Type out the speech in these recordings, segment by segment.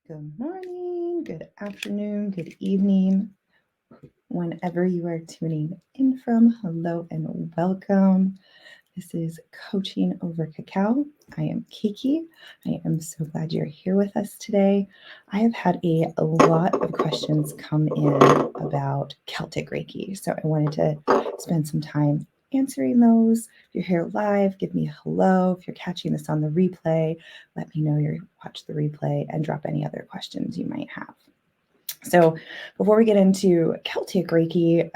Good morning, good afternoon, good evening, whenever you are tuning in from. Hello and welcome. This is Coaching Over Cacao. I am Kiki. I am so glad you're here with us today. I have had a lot of questions come in about Celtic Reiki, so I wanted to spend some time answering those. If you're here live, give me a hello. If you're catching this on the replay, let me know you watch the replay and drop any other questions you might have. So before we get into Celtic Reiki,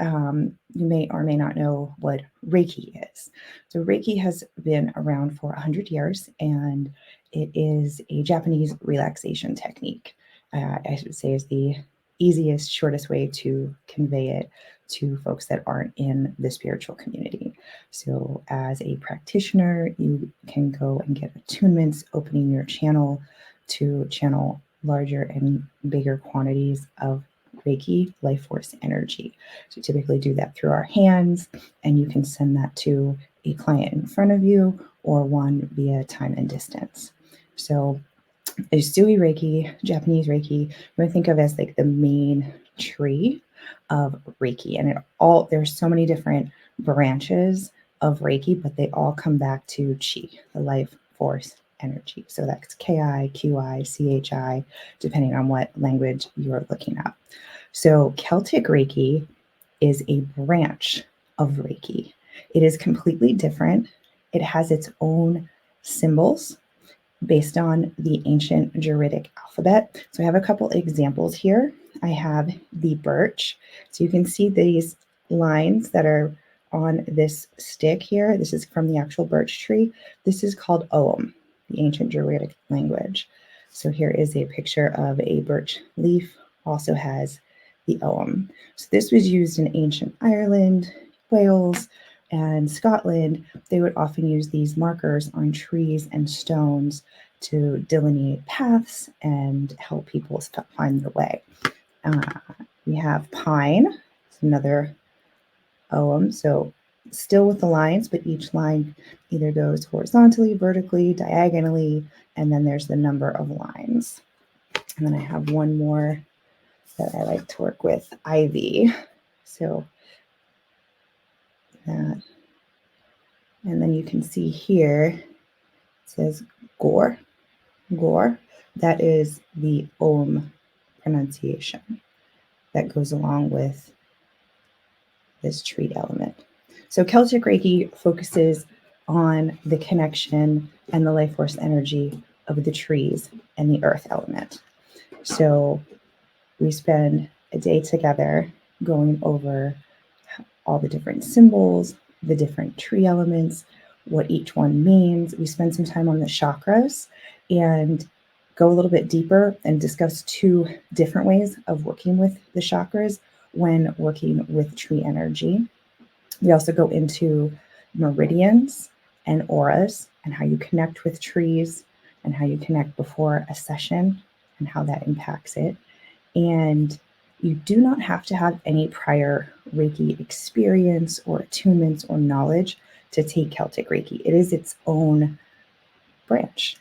you may or may not know what Reiki is. So Reiki has been around for 100 years, and it is a Japanese relaxation technique. I should say is the easiest, shortest way to convey it to folks that aren't in the spiritual community. So as a practitioner, you can go and get attunements, opening your channel to channel larger and bigger quantities of Reiki life force energy. So typically do that through our hands, and you can send that to a client in front of you or one via time and distance. So there's Sui Reiki, Japanese Reiki, we think of as like the main tree of Reiki. And there's so many different branches of Reiki, but they all come back to Chi, the life force energy. So that's Ki, Qi, Chi, depending on what language you're looking at. So Celtic Reiki is a branch of Reiki. It is completely different. It has its own symbols based on the ancient Druidic alphabet. So I have a couple examples here. I have the birch. So you can see these lines that are on this stick here. This is from the actual birch tree. This is called Ogham, the ancient Druidic language. So here is a picture of a birch leaf, also has the Ogham. So this was used in ancient Ireland, Wales, and Scotland. They would often use these markers on trees and stones to delineate paths and help people find their way. We have pine, it's another Ogham. So still with the lines, but each line either goes horizontally, vertically, diagonally, and then there's the number of lines. And then I have one more that I like to work with, ivy. So that, and then you can see here, it says gore. That is the Om pronunciation that goes along with this tree element. So Celtic Reiki focuses on the connection and the life force energy of the trees and the earth element. So we spend a day together going over all the different symbols, the different tree elements, what each one means. We spend some time on the chakras and go a little bit deeper and discuss two different ways of working with the chakras when working with tree energy. We also go into meridians and auras and how you connect with trees and how you connect before a session and how that impacts it. And you do not have to have any prior Reiki experience or attunements or knowledge to take Celtic Reiki. It is its own branch,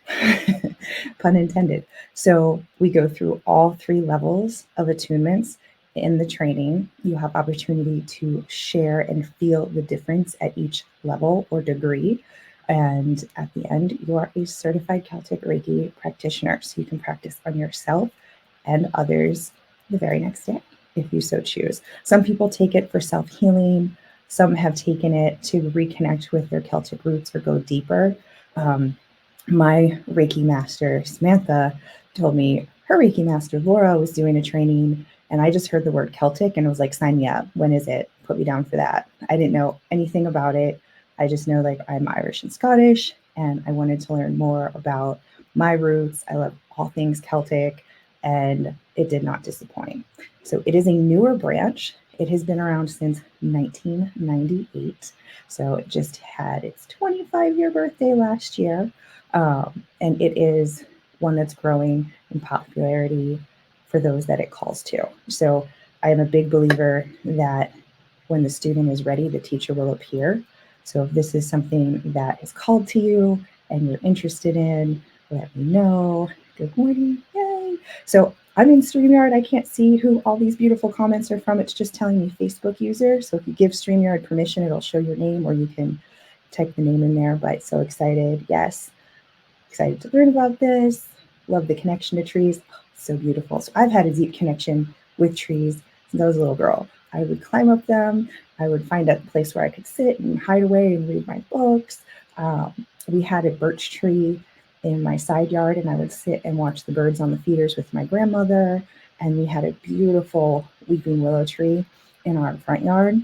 pun intended. So we go through all three levels of attunements in the training. You have opportunity to share and feel the difference at each level or degree. And at the end, you are a certified Celtic Reiki practitioner. So you can practice on yourself and others the very next day, if you so choose. Some people take it for self-healing. Some have taken it to reconnect with their Celtic roots or go deeper. My Reiki master, Samantha, told me her Reiki master, Laura, was doing a training, and I just heard the word Celtic and was like, sign me up. When is it? Put me down for that. I didn't know anything about it. I just know like I'm Irish and Scottish, and I wanted to learn more about my roots. I love all things Celtic, and it did not disappoint. So it is a newer branch. It has been around since 1998. So it just had its 25-year birthday last year. And it is one that's growing in popularity for those that it calls to. So I am a big believer that when the student is ready, the teacher will appear. So if this is something that is called to you and you're interested in, let me know. Good morning. Yay. Yay! So I'm in StreamYard. I can't see who all these beautiful comments are from. It's just telling me Facebook user. So if you give StreamYard permission, it'll show your name, or you can type the name in there. But so excited. Yes. Excited to learn about this. Love the connection to trees. Oh, so beautiful. So I've had a deep connection with trees since I was a little girl. I would climb up them. I would find a place where I could sit and hide away and read my books. We had a birch tree in my side yard, and I would sit and watch the birds on the feeders with my grandmother. And we had a beautiful weeping willow tree in our front yard,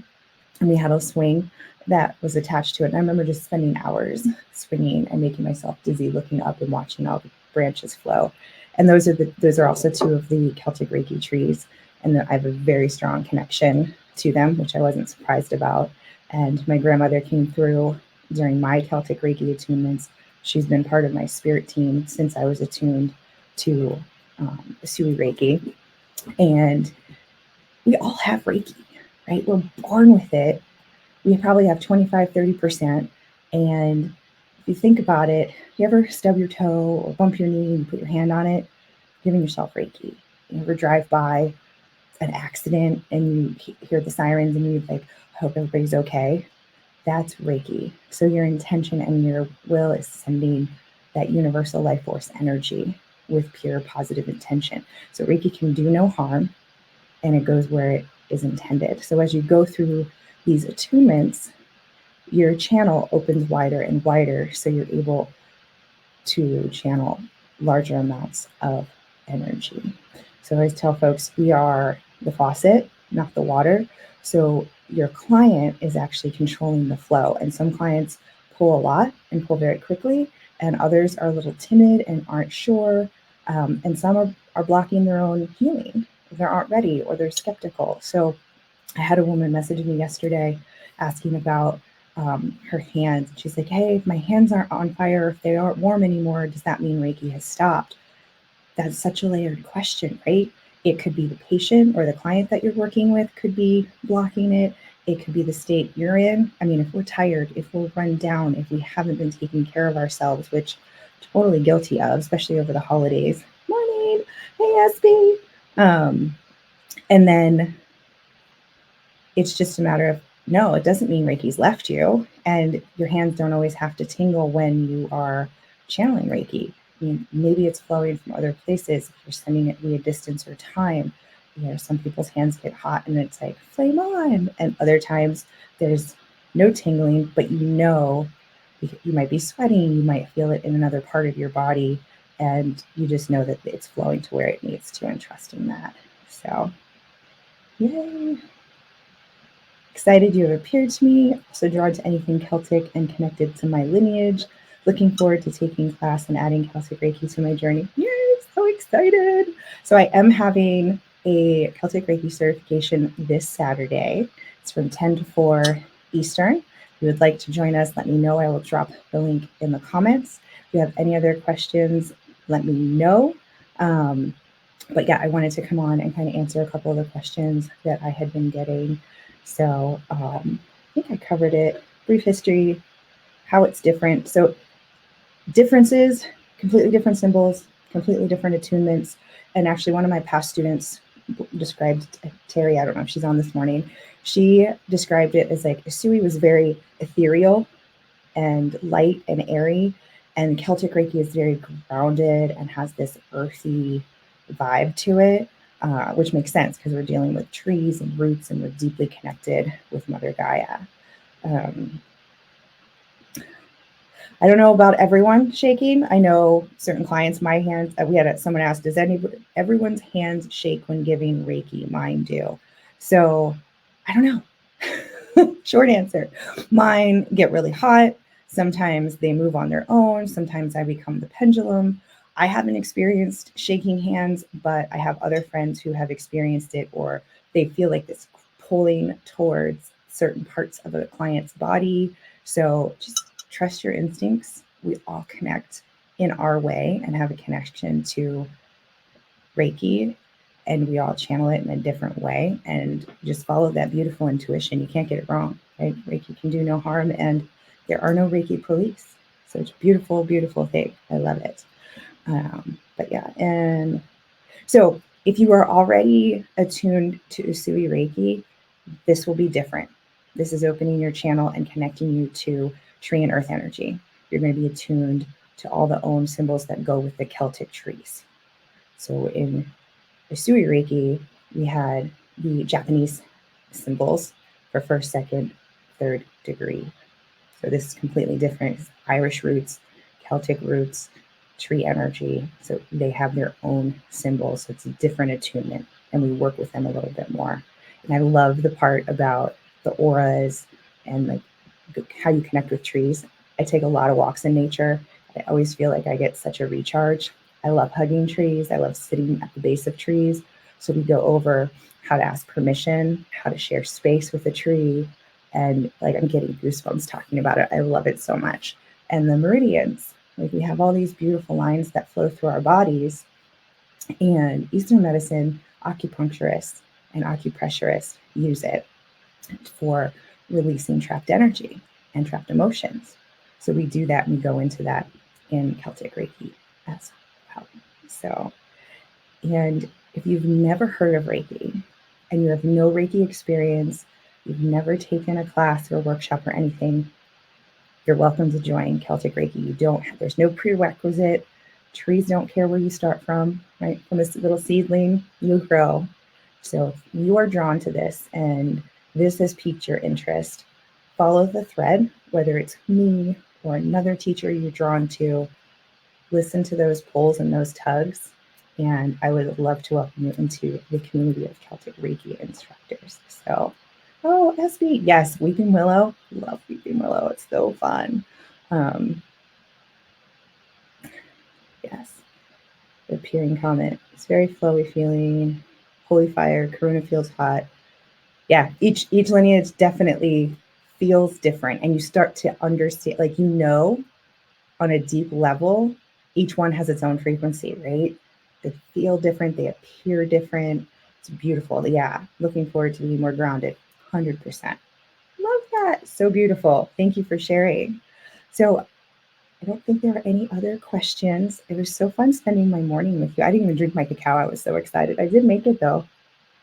and we had a swing that was attached to it. And I remember just spending hours swinging and making myself dizzy, looking up and watching all the branches flow. And those are also two of the Celtic Reiki trees, and I have a very strong connection to them, which I wasn't surprised about. And my grandmother came through during my Celtic Reiki attunements. She's been part of my spirit team since I was attuned to Sui Reiki. And we all have Reiki, right? We're born with it. We probably have 25, 30%. And if you think about it, you ever stub your toe or bump your knee and you put your hand on it, giving yourself Reiki. You ever drive by an accident and you hear the sirens and you like, hope everybody's okay? That's Reiki. So your intention and your will is sending that universal life force energy with pure positive intention. So Reiki can do no harm, and it goes where it is intended. So as you go through these attunements, your channel opens wider and wider, so you're able to channel larger amounts of energy. So I always tell folks, we are the faucet, not the water. So your client is actually controlling the flow. And some clients pull a lot and pull very quickly, and others are a little timid and aren't sure. And some are blocking their own healing. They aren't ready or they're skeptical. So I had a woman message me yesterday asking about her hands. She's like, hey, if my hands aren't on fire, if they aren't warm anymore, does that mean Reiki has stopped? That's such a layered question, right? It could be the patient or the client that you're working with could be blocking it. It could be the state you're in. I mean, if we're tired, if we're run down, if we haven't been taking care of ourselves, which I'm totally guilty of, especially over the holidays. Morning. Hey, SB. And then it's just a matter of, no, it doesn't mean Reiki's left you, and your hands don't always have to tingle when you are channeling Reiki. I mean, maybe it's flowing from other places. If you're sending it via distance or time, some people's hands get hot and it's like flame on, and other times there's no tingling, but you might be sweating, you might feel it in another part of your body, and you just know that it's flowing to where it needs to, and trusting that. So, yay. Excited you have appeared to me, also drawn to anything Celtic and connected to my lineage. Looking forward to taking class and adding Celtic Reiki to my journey. Yay, so excited. So I am having a Celtic Reiki certification this Saturday. It's from 10 to 4 Eastern. If you would like to join us, let me know. I will drop the link in the comments. If you have any other questions, let me know. But yeah, I wanted to come on and kind of answer a couple of the questions that I had been getting. So I think I covered it. Brief history, how it's different. So differences, completely different symbols, completely different attunements. And actually one of my past students described, Terry, I don't know if she's on this morning, she described it as like Sui was very ethereal and light and airy, and Celtic Reiki is very grounded and has this earthy vibe to it. Which makes sense because we're dealing with trees and roots, and we're deeply connected with Mother Gaia. I don't know about everyone shaking. I know certain clients, my hands, we had someone ask, does everyone's hands shake when giving Reiki? Mine do. So I don't know. Short answer. Mine get really hot. Sometimes they move on their own. Sometimes I become the pendulum. I haven't experienced shaking hands, but I have other friends who have experienced it, or they feel like this pulling towards certain parts of a client's body. So just trust your instincts. We all connect in our way and have a connection to Reiki, and we all channel it in a different way, and just follow that beautiful intuition. You can't get it wrong, right? Reiki can do no harm, and there are no Reiki police. So it's a beautiful, beautiful thing. I love it. But yeah, and So if you are already attuned to Usui Reiki, this will be different. This is opening your channel and connecting you to tree and earth energy. You're going to be attuned to all the Om symbols that go with the Celtic trees. So in Usui Reiki, we had the Japanese symbols for first, second, third degree. So this is completely different. Irish roots, Celtic roots, tree energy. So they have their own symbols. So it's a different attunement, and we work with them a little bit more. And I love the part about the auras and like how you connect with trees. I take a lot of walks in nature. I always feel like I get such a recharge. I love hugging trees. I love sitting at the base of trees. So we go over how to ask permission, how to share space with a tree. And like, I'm getting goosebumps talking about it. I love it so much. And the meridians, like we have all these beautiful lines that flow through our bodies. And Eastern medicine, acupuncturists and acupressurists use it for releasing trapped energy and trapped emotions. So we do that and we go into that in Celtic Reiki as well. So, and if you've never heard of Reiki and you have no Reiki experience, you've never taken a class or a workshop or anything, you're welcome to join Celtic Reiki. There's no prerequisite. Trees don't care where you start from, right? From this little seedling, you grow. So if you are drawn to this and this has piqued your interest, follow the thread, whether it's me or another teacher you're drawn to. Listen to those pulls and those tugs. And I would love to welcome you into the community of Celtic Reiki instructors. So, oh, SB, yes, Weeping Willow. Love Weeping Willow. It's so fun. Yes, the appearing comment. It's very flowy feeling. Holy fire. Karuna feels hot. Yeah, each lineage definitely feels different, and you start to understand, like, on a deep level, each one has its own frequency, right? They feel different, they appear different. It's beautiful. Yeah, looking forward to being more grounded. 100%. Love that. So beautiful. Thank you for sharing. So I don't think there are any other questions. It was so fun spending my morning with you. I didn't even drink my cacao. I was so excited. I did make it though.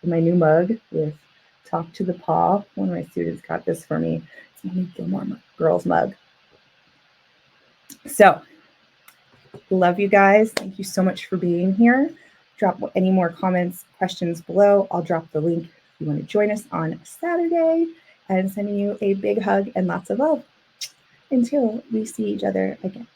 My new mug with Talk to the Paw. One of my students got this for me. It's my Gilmore Girls mug. So, love you guys. Thank you so much for being here. Drop any more comments, questions below. I'll drop the link if you want to join us on Saturday, and sending you a big hug and lots of love until we see each other again.